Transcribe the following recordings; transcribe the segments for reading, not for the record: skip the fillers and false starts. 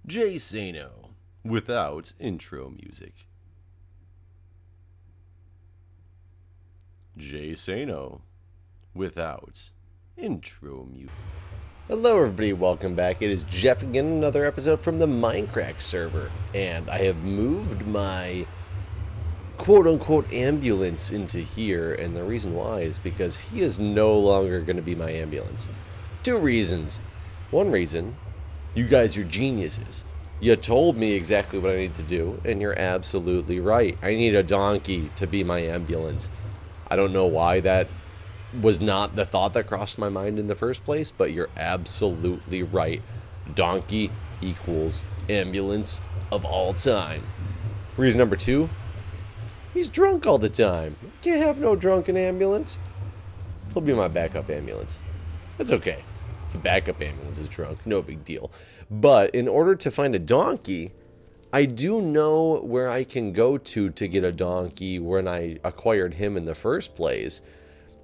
Jay Sano without intro music. Jay Sano without intro music. Hello everybody, welcome back. It is Jeff again, another episode from the Mindcrack server. And I have moved my quote-unquote ambulance into here, and the reason why is because he is no longer going to be my ambulance. Two reasons. One reason, you guys are geniuses. You told me exactly what I need to do, and you're absolutely right. I need a donkey to be my ambulance. I don't know why that was not the thought that crossed my mind in the first place, but you're absolutely right. Donkey equals ambulance of all time. Reason number two, he's drunk all the time. Can't have no drunken ambulance. He'll be my backup ambulance. That's okay. The backup ambulance is drunk, no big deal. But in order to find a donkey, I do know where I can go to get a donkey when I acquired him in the first place.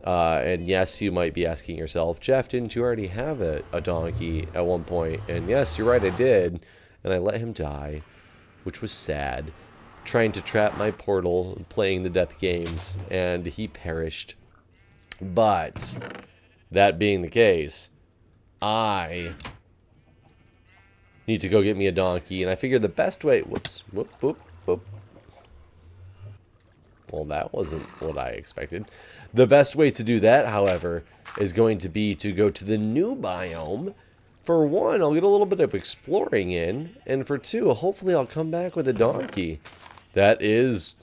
And yes, you might be asking yourself, Jeff, didn't you already have a donkey at one point? And yes, you're right, I did. And I let him die, which was sad. Trying to trap my portal and playing the death games, and he perished. But that being the case, I need to go get me a donkey, and I figured the best way... Whoops. Whoop, whoop, whoop. Well, that wasn't what I expected. The best way to do that, however, is going to be to go to the new biome. For one, I'll get a little bit of exploring in, and for two, hopefully I'll come back with a donkey. That is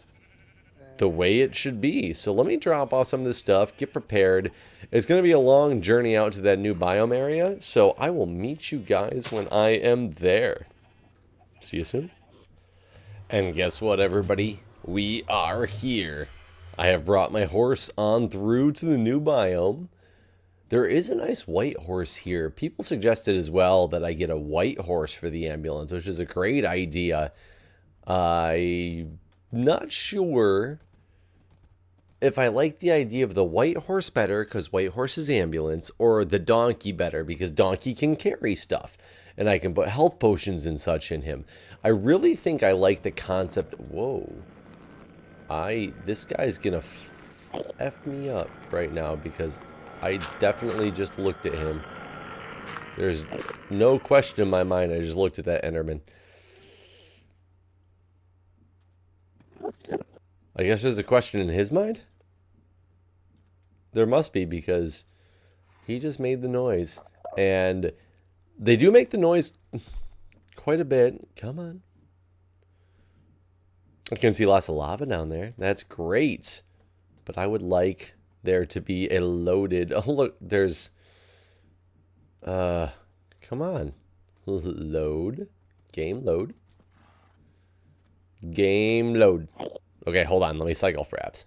the way it should be. So let me drop off some of this stuff, get prepared. It's going to be a long journey out to that new biome area, so I will meet you guys when I am there. See you soon. And guess what, everybody? We are here. I have brought my horse on through to the new biome. There is a nice white horse here. People suggested as well that I get a white horse for the ambulance, which is a great idea. I'm not sure if I like the idea of the white horse better because white horse is ambulance, or the donkey better because donkey can carry stuff and I can put health potions and such in him. I really think I like the concept. Whoa. This guy's gonna F me up right now because I definitely just looked at him. There's no question in my mind. I just looked at that Enderman. I guess there's a question in his mind? There must be, because he just made the noise. And they do make the noise quite a bit. Come on. I can see lots of lava down there. That's great. But I would like there to be a loaded... Oh, look, there's... Come on. Load. Game load. Game load. Okay, hold on. Let me cycle fraps.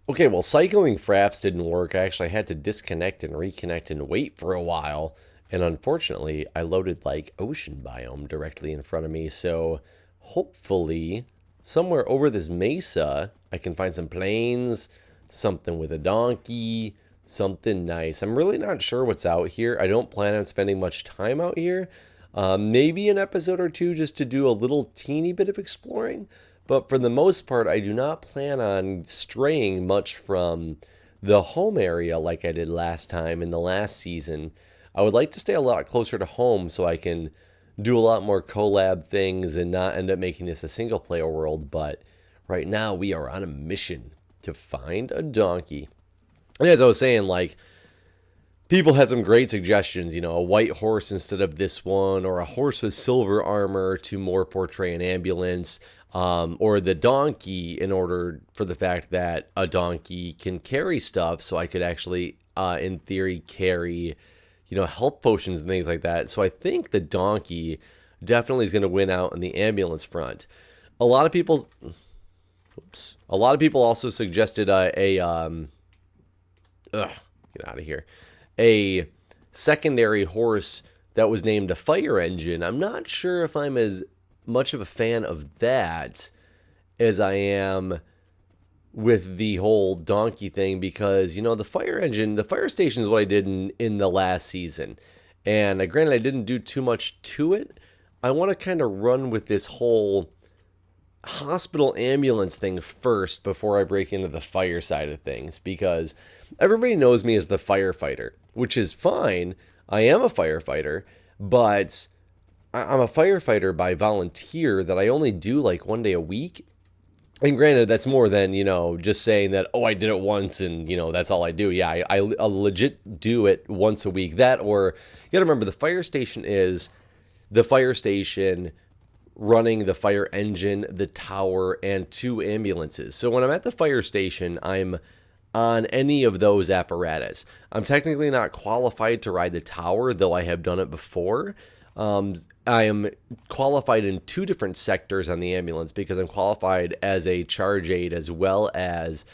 Okay, well, cycling fraps didn't work. I actually had to disconnect and reconnect and wait for a while. And unfortunately, I loaded, like, ocean biome directly in front of me. So hopefully, somewhere over this mesa, I can find some plains, something with a donkey, something nice. I'm really not sure what's out here. I don't plan on spending much time out here. Maybe an episode or two just to do a little teeny bit of exploring. But for the most part, I do not plan on straying much from the home area like I did last time in the last season. I would like to stay a lot closer to home so I can do a lot more collab things and not end up making this a single player world. But right now we are on a mission to find a donkey. And as I was saying, like, people had some great suggestions, you know, a white horse instead of this one, or a horse with silver armor to more portray an ambulance, or the donkey in order for the fact that a donkey can carry stuff, so I could actually, in theory, carry, you know, health potions and things like that. So I think the donkey definitely is going to win out on the ambulance front. A lot of people also suggested get out of here. A secondary horse that was named a fire engine. I'm not sure if I'm as much of a fan of that as I am with the whole donkey thing, because, you know, the fire station is what I did in the last season. And granted, I didn't do too much to it. I want to kind of run with this whole hospital ambulance thing first before I break into the fire side of things, because everybody knows me as the firefighter, which is fine. I am a firefighter, but I'm a firefighter by volunteer that I only do like 1 day a week. And granted, that's more than, just saying that, oh, I did it once and, that's all I do. Yeah, I legit do it once a week. That, or you got to remember, the fire station is the fire station running the fire engine, the tower, and 2 ambulances. So when I'm at the fire station, I'm on any of those apparatus. I'm technically not qualified to ride the tower, though I have done it before. I am qualified in 2 different sectors on the ambulance because I'm qualified as a charge aide as well as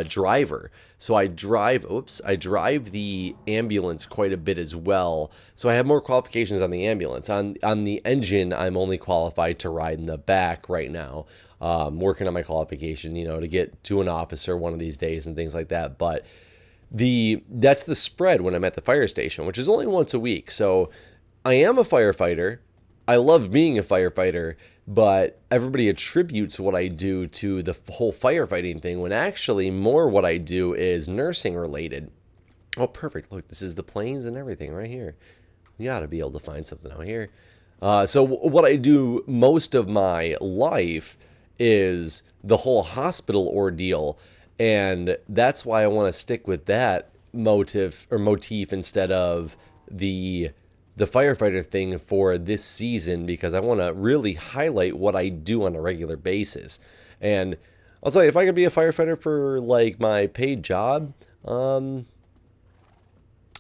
driver. So I drive the ambulance quite a bit as well. So I have more qualifications on the ambulance. On the engine, I'm only qualified to ride in the back right now. Working on my qualification, to get to an officer one of these days and things like that. But that's the spread when I'm at the fire station, which is only once a week. So I am a firefighter. I love being a firefighter, but everybody attributes what I do to the whole firefighting thing, when actually more what I do is nursing related. Oh, perfect. Look, this is the planes and everything right here. You got to be able to find something out here. So what I do most of my life is the whole hospital ordeal, and that's why I want to stick with that motif instead of the firefighter thing for this season, because I want to really highlight what I do on a regular basis. And I'll tell you, if I could be a firefighter for like my paid job, I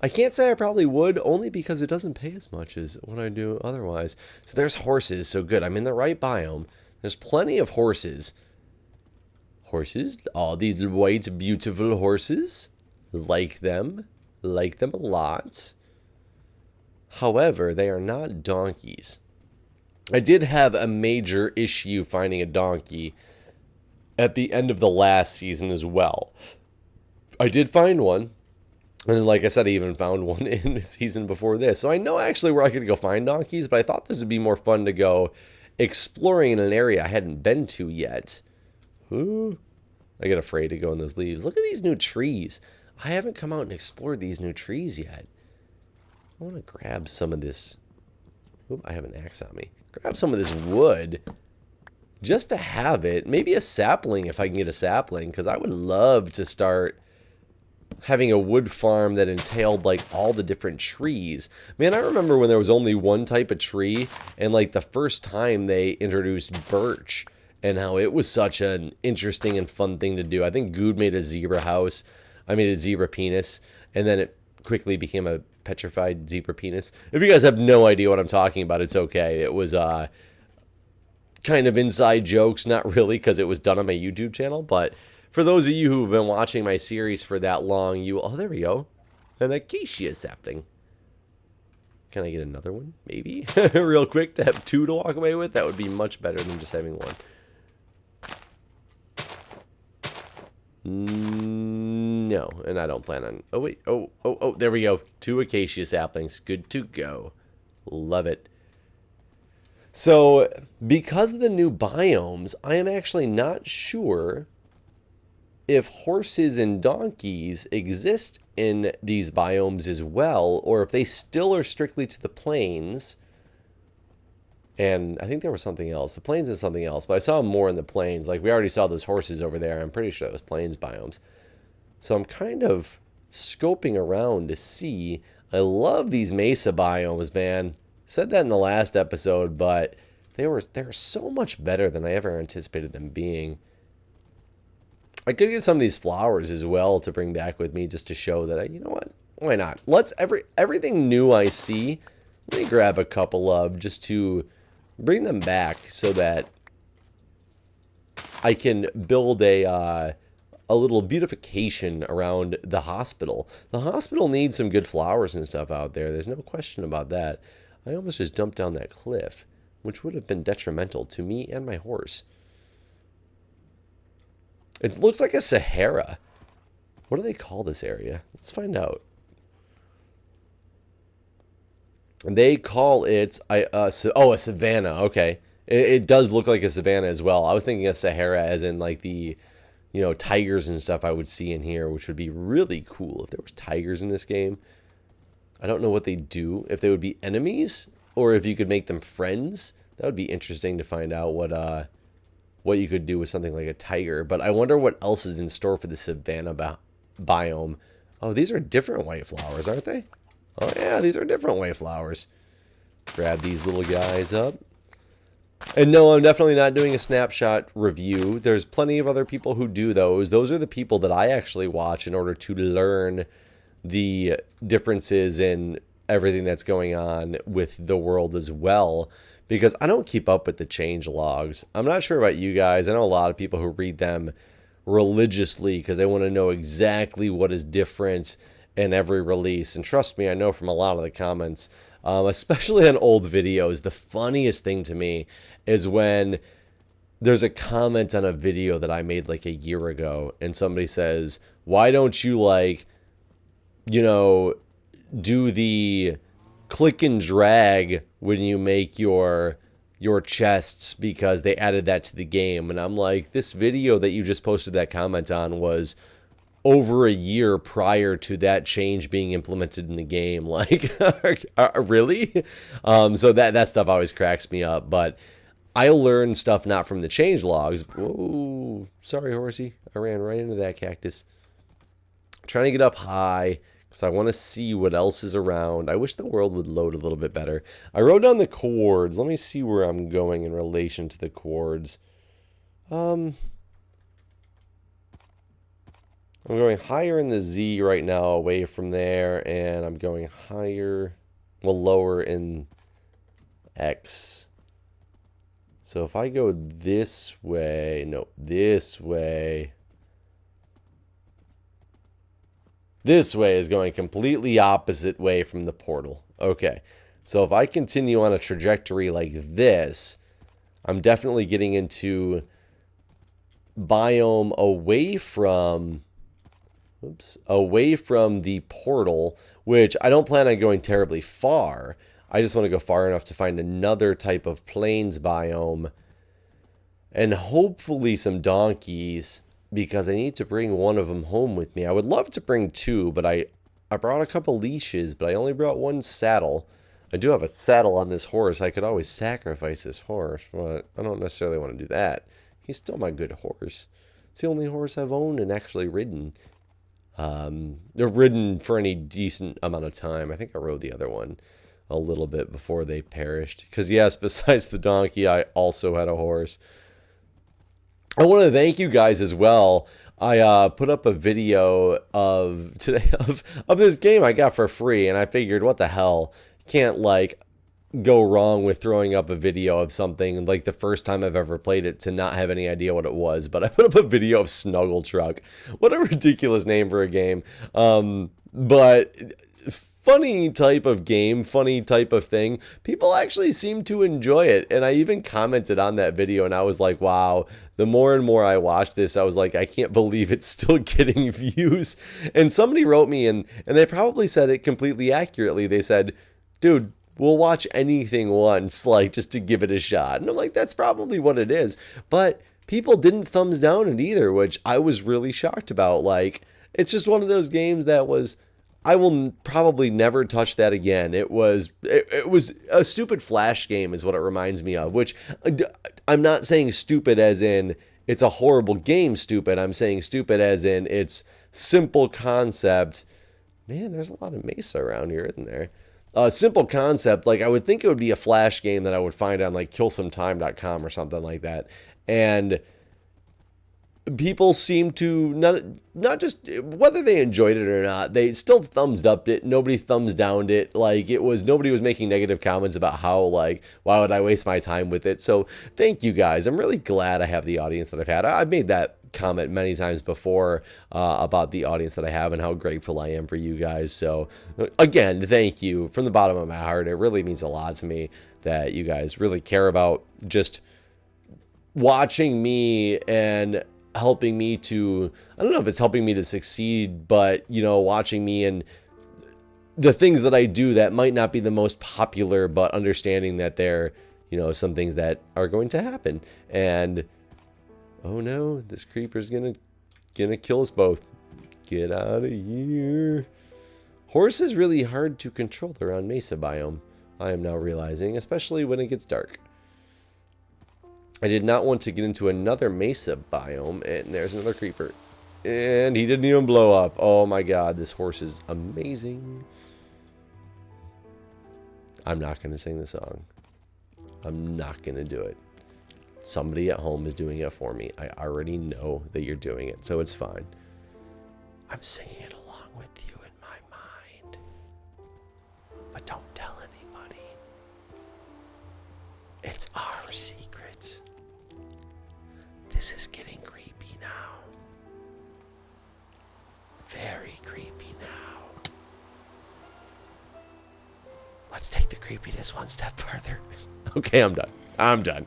can't say I probably would, only because it doesn't pay as much as what I do otherwise. So there's horses, so good. I'm in the right biome. There's plenty of horses. Horses, all these white, beautiful horses. Like them a lot. However, they are not donkeys. I did have a major issue finding a donkey at the end of the last season as well. I did find one, and then, like I said, I even found one in the season before this. So I know actually where I could go find donkeys, but I thought this would be more fun to go exploring in an area I hadn't been to yet. Ooh, I get afraid to go in those leaves. Look at these new trees. I haven't come out and explored these new trees yet. I want to grab some of this. Oop, I have an axe on me. Grab some of this wood just to have it. Maybe a sapling if I can get a sapling, because I would love to start having a wood farm that entailed like all the different trees. Man, I remember when there was only one type of tree, and like the first time they introduced birch and how it was such an interesting and fun thing to do. I think Guude made a zebra house. I made a zebra penis, and then it quickly became a petrified zebra penis. If you guys have no idea what I'm talking about, it's okay. It was kind of inside jokes, not really, because it was done on my YouTube channel, but for those of you who've been watching my series for that long, oh, there we go. An acacia sapling. Can I get another one? Maybe? Real quick, to have 2 to walk away with? That would be much better than just having 1. No, and I don't plan on... Oh, wait. Oh, there we go. 2 acacia saplings. Good to go. Love it. So, because of the new biomes, I am actually not sure if horses and donkeys exist in these biomes as well, or if they still are strictly to the plains. And I think there was something else. The plains is something else, but I saw more in the plains. Like, we already saw those horses over there. I'm pretty sure that was plains biomes. So I'm kind of scoping around to see. I love these Mesa biomes, man. Said that in the last episode, but they're so much better than I ever anticipated them being. I could get some of these flowers as well to bring back with me, just to show that you know what? Why not? Everything new I see, let me grab a couple of, just to bring them back so that I can build a little beautification around the hospital. The hospital needs some good flowers and stuff out there. There's no question about that. I almost just jumped down that cliff, which would have been detrimental to me and my horse. It looks like a Sahara. What do they call this area? Let's find out. They call it a savanna. Okay, it does look like a savanna as well. I was thinking of Sahara as in like the, you know, tigers and stuff I would see in here, which would be really cool if there was tigers in this game. I don't know what they do, if they would be enemies or if you could make them friends. That would be interesting to find out what you could do with something like a tiger. But I wonder what else is in store for the savanna biome. Oh, these are different white flowers, aren't they? Oh yeah, these are different white flowers. Grab these little guys up. And no, I'm definitely not doing a snapshot review. There's plenty of other people who do those. Those are the people that I actually watch in order to learn the differences in everything that's going on with the world as well. Because I don't keep up with the change logs. I'm not sure about you guys. I know a lot of people who read them religiously because they want to know exactly what is different in every release. And trust me, I know from a lot of the comments, especially on old videos, the funniest thing to me is when there's a comment on a video that I made like a year ago and somebody says, why don't you, like, you know, do the click and drag when you make your chests because they added that to the game. And I'm like, this video that you just posted that comment on was over a year prior to that change being implemented in the game. Like, really? So that stuff always cracks me up. But I learn stuff not from the change logs. Whoa, sorry, horsey. I ran right into that cactus. I'm trying to get up high because I want to see what else is around. I wish the world would load a little bit better. I wrote down the chords. Let me see where I'm going in relation to the chords. I'm going higher in the Z right now away from there, and I'm going higher, well, lower in X. So if I go this way, no, this way is going completely opposite way from the portal. Okay, so if I continue on a trajectory like this, I'm definitely getting into biome away from the portal, which I don't plan on going terribly far. I just want to go far enough to find another type of plains biome and hopefully some donkeys, because I need to bring one of them home with me. I would love to bring two, but I brought a couple leashes, but I only brought one saddle. I do have a saddle on this horse. I could always sacrifice this horse, but I don't necessarily want to do that. He's still my good horse. It's the only horse I've owned and actually ridden. They're ridden for any decent amount of time. I think I rode the other one a little bit before they perished. Because yes, besides the donkey, I also had a horse. I want to thank you guys as well. I put up a video of today of this game I got for free, and I figured, what the hell, can't like go wrong with throwing up a video of something like the first time I've ever played it to not have any idea what it was. But I put up a video of Snuggle Truck. What a ridiculous name for a game. But funny type of game, funny type of thing. People actually seem to enjoy it. And I even commented on that video and I was like, wow, the more and more I watched this, I was like, I can't believe it's still getting views. And somebody wrote me and they probably said it completely accurately. They said, dude, we'll watch anything once, like, just to give it a shot. And I'm like, that's probably what it is. But people didn't thumbs down it either, which I was really shocked about. Like, it's just one of those games that was, I will probably never touch that again. It was a stupid Flash game is what it reminds me of, which I'm not saying stupid as in it's a horrible game stupid. I'm saying stupid as in it's simple concept. Man, there's a lot of Mesa around here, isn't there? Simple concept, like I would think it would be a Flash game that I would find on like killsometime.com or something like that. And people seem to not just whether they enjoyed it or not, they still thumbs upped it. Nobody thumbs downed it. Like nobody was making negative comments about how, like, why would I waste my time with it? So thank you guys. I'm really glad I have the audience that I've had. I've made that comment many times before about the audience that I have and how grateful I am for you guys. So again, thank you from the bottom of my heart. It really means a lot to me that you guys really care about just watching me and helping me to, I don't know if it's helping me to succeed, but, you know, watching me and the things that I do that might not be the most popular, but understanding that they're, you know, some things that are going to happen. And oh no, this creeper's gonna kill us both. Get out of here. Horse is really hard to control around Mesa biome, I am now realizing, especially when it gets dark. I did not want to get into another Mesa biome, and there's another creeper. And he didn't even blow up. Oh my god, this horse is amazing. I'm not going to sing the song. I'm not going to do it. Somebody at home is doing it for me. I already know that you're doing it, so it's fine. I'm singing it along with you in my mind. But don't tell anybody. It's our secret. This is getting creepy now. Very creepy now. Let's take the creepiness one step further. Okay, I'm done. I'm done.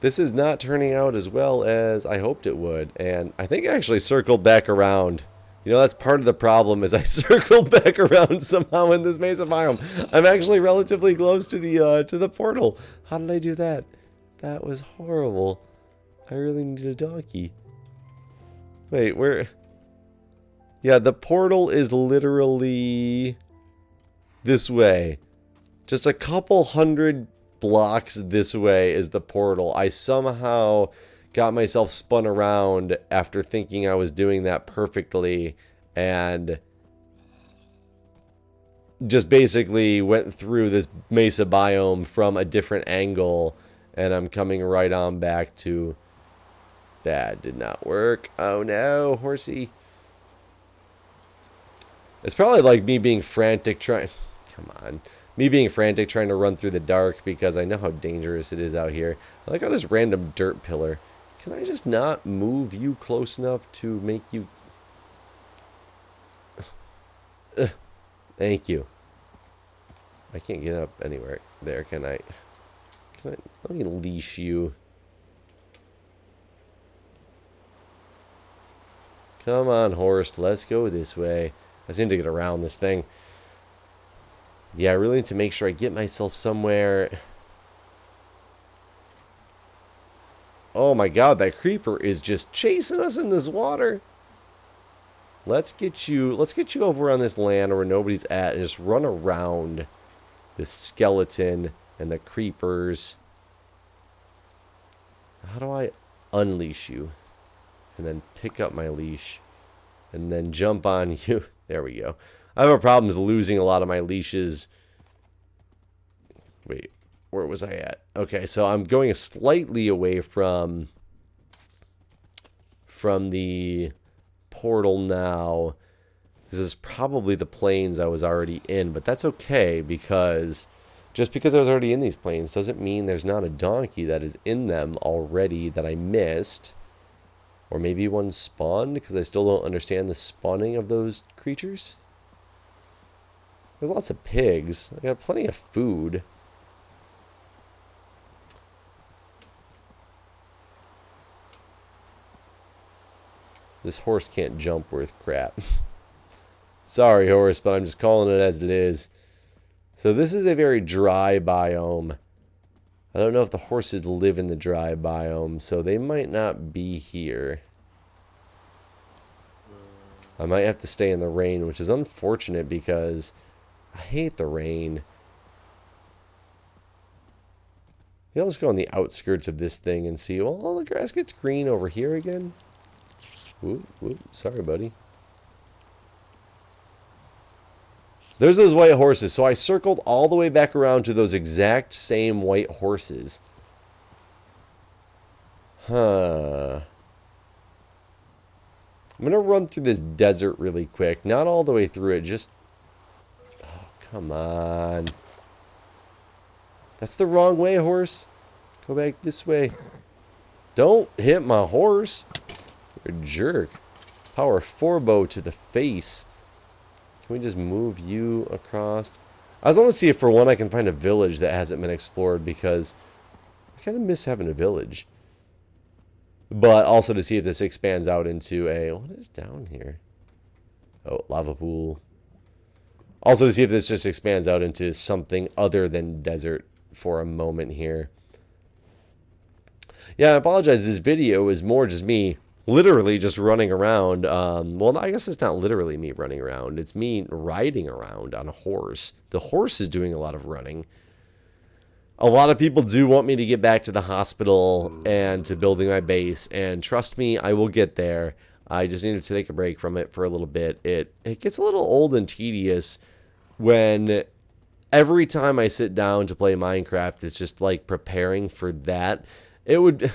This is not turning out as well as I hoped it would, and I think I actually circled back around. You know, that's part of the problem, is I circled back around somehow in this Mesa biome. I'm actually relatively close to the portal. How did I do that? That was horrible. I really need a donkey. Wait, where? Yeah, the portal is literally this way. Just a couple hundred blocks this way is the portal. I somehow got myself spun around after thinking I was doing that perfectly, and just basically went through this Mesa biome from a different angle, and I'm coming right on back to... That did not work. Oh no, horsey. It's probably like me being frantic trying... Come on. Me being frantic trying to run through the dark because I know how dangerous it is out here. I like how this random dirt pillar. Can I just not move you close enough to make you... Thank you. I can't get up anywhere there, can I? Let me leash you. Come on, horse. Let's go this way. I just need to get around this thing. Yeah, I really need to make sure I get myself somewhere. Oh my god, that creeper is just chasing us in this water. Let's get you over on this land where nobody's at and just run around this skeleton and the creepers. How do I unleash you? And then pick up my leash. And then jump on you. There we go. I have a problem losing a lot of my leashes. Wait, where was I at? Okay, so I'm going slightly away from the portal now. This is probably the plains I was already in, but that's okay, because just because I was already in these plains doesn't mean there's not a donkey that is in them already that I missed. Or maybe one spawned, because I still don't understand the spawning of those creatures. There's lots of pigs. I got plenty of food. This horse can't jump worth crap. Sorry, horse, but I'm just calling it as it is. So this is a very dry biome. I don't know if the horses live in the dry biome, so they might not be here. I might have to stay in the rain, which is unfortunate because I hate the rain. Maybe I'll just go on the outskirts of this thing and see. Well, all the grass gets green over here again. Whoop, whoop. Sorry, buddy. There's those white horses. So I circled all the way back around to those exact same white horses. Huh. I'm going to run through this desert really quick. Not all the way through it. Just... Oh, come on. That's the wrong way, horse. Go back this way. Don't hit my horse. You're a jerk. Power 4 bow to the face. Can we just move you across? I just want to see if for one I can find a village that hasn't been explored, because I kind of miss having a village. But also to see if this expands out into a... What is down here? Oh, lava pool. Also to see if this just expands out into something other than desert for a moment here. Yeah, I apologize. This video is more just me literally just running around. Well, I guess it's not literally me running around. It's me riding around on a horse. The horse is doing a lot of running. A lot of people do want me to get back to the hospital and to building my base. And trust me, I will get there. I just needed to take a break from it for a little bit. It gets a little old and tedious when every time I sit down to play Minecraft, it's just like preparing for that. It would...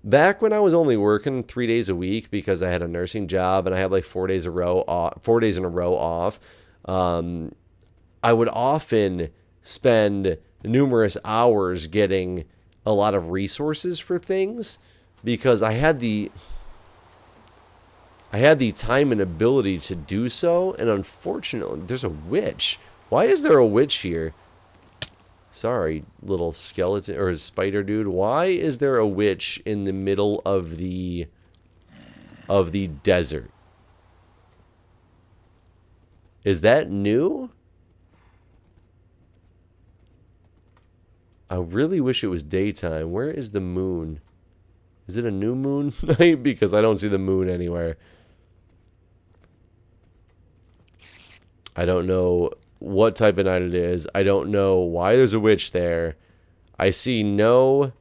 Back when I was only working 3 days a week because I had a nursing job and I had like 4 days in a row off, I would often spend numerous hours getting a lot of resources for things because I had the time and ability to do so. And unfortunately, there's a witch. Why is there a witch here? Sorry, little skeleton or spider dude. Why is there a witch in the middle of the desert? Is that new? I really wish it was daytime. Where is the moon? Is it a new moon night? Because I don't see the moon anywhere. I don't know what type of night it is. I don't know why there's a witch there. I see no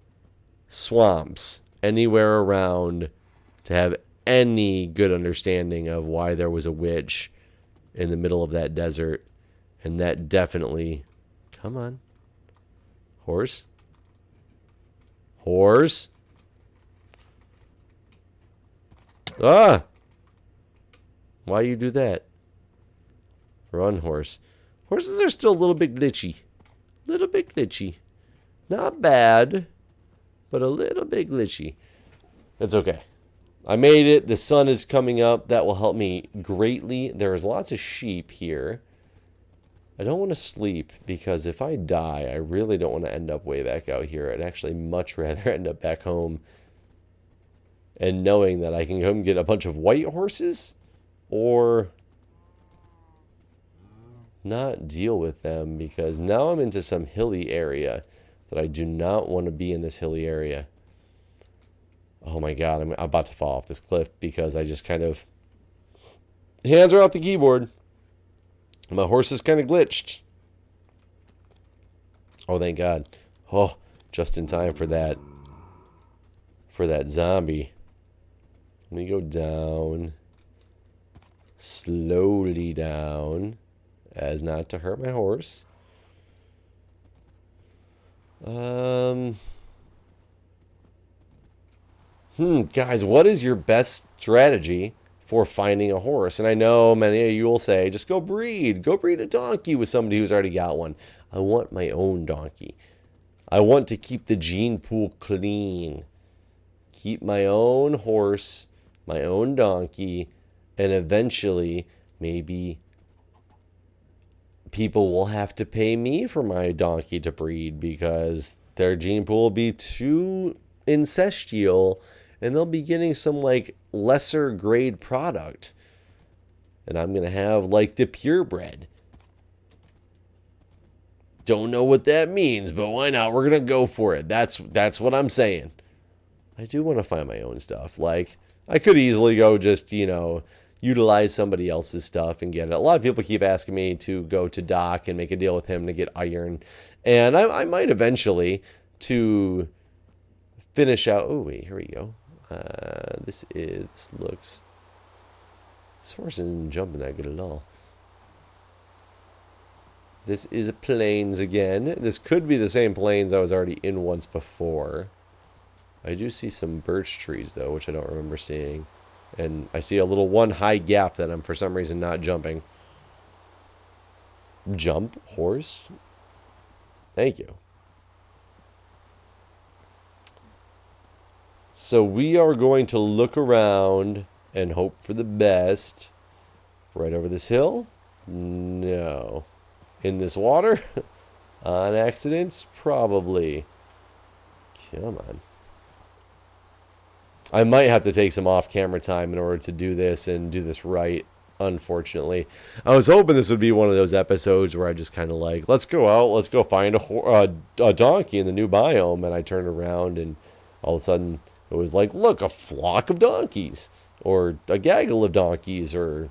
swamps anywhere around to have any good understanding of why there was a witch in the middle of that desert. And that definitely... Come on. Horse? Horse? Ah! Why you do that? Run, horse. Horses are still a little bit glitchy. Little bit glitchy. Not bad, but a little bit glitchy. That's okay. I made it. The sun is coming up. That will help me greatly. There's lots of sheep here. I don't want to sleep because if I die, I really don't want to end up way back out here. I'd actually much rather end up back home and knowing that I can come get a bunch of white horses or not deal with them because now I'm into some hilly area that I do not want to be in this hilly area. Oh my god, I'm about to fall off this cliff because I just kind of... Hands are off the keyboard. My horse is kind of glitched. Oh, thank god. Oh, just in time for that. For that zombie. Let me go down. Slowly down. As not to hurt my horse. Guys, what is your best strategy for finding a horse? And I know many of you will say, just go breed. Go breed a donkey with somebody who's already got one. I want my own donkey. I want to keep the gene pool clean. Keep my own horse, my own donkey, and eventually maybe people will have to pay me for my donkey to breed because their gene pool will be too incestual and they'll be getting some like lesser grade product. And I'm going to have like the purebred. Don't know what that means, but why not? We're going to go for it. That's what I'm saying. I do want to find my own stuff. Like, I could easily go just, you know, utilize somebody else's stuff and get it. A lot of people keep asking me to go to Doc and make a deal with him to get iron. And I might eventually to finish out. Oh, wait, here we go. This horse isn't jumping that good at all. This is plains again. This could be the same plains I was already in once before. I do see some birch trees, though, which I don't remember seeing. And I see a little one high gap that I'm, for some reason, not jumping. Jump, horse? Thank you. So we are going to look around and hope for the best. Right over this hill? No. In this water? On accidents? Probably. Come on. I might have to take some off-camera time in order to do this and do this right. unfortunately. I was hoping this would be one of those episodes where I just kind of like, let's go out, let's go find a donkey in the new biome, and I turned around and all of a sudden it was like, look, a flock of donkeys, or a gaggle of donkeys, or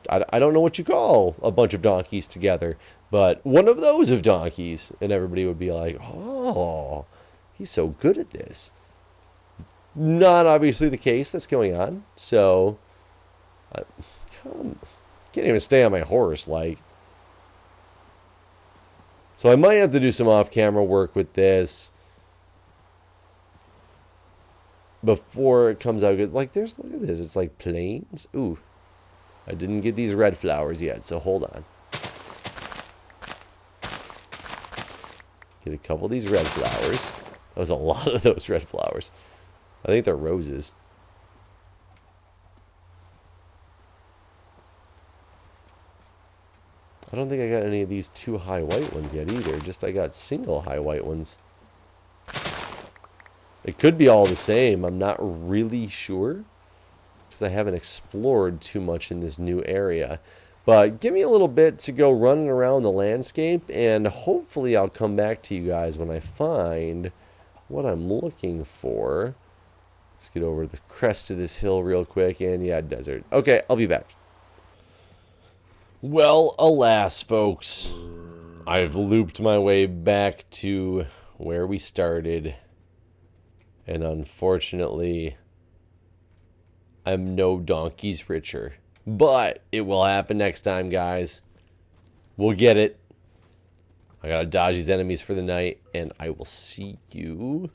I don't know what you call a bunch of donkeys together, but one of those of donkeys, and everybody would be like, oh, he's so good at this. Not obviously the case that's going on, so can't even stay on my horse, like. So I might have to do some off-camera work with this before it comes out. Like, look at this, it's like plains. Ooh, I didn't get these red flowers yet, so hold on. Get a couple of these red flowers. That was a lot of those red flowers. I think they're roses. I don't think I got any of these 2 high white ones yet either. Just I got single high white ones. It could be all the same. I'm not really sure, because I haven't explored too much in this new area. But give me a little bit to go running around the landscape, and hopefully I'll come back to you guys when I find what I'm looking for. Let's get over the crest of this hill real quick, and yeah, desert. Okay, I'll be back. Well, alas, folks, I've looped my way back to where we started, and unfortunately, I'm no donkeys richer. But it will happen next time, guys. We'll get it. I gotta dodge these enemies for the night, and I will see you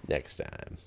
next time.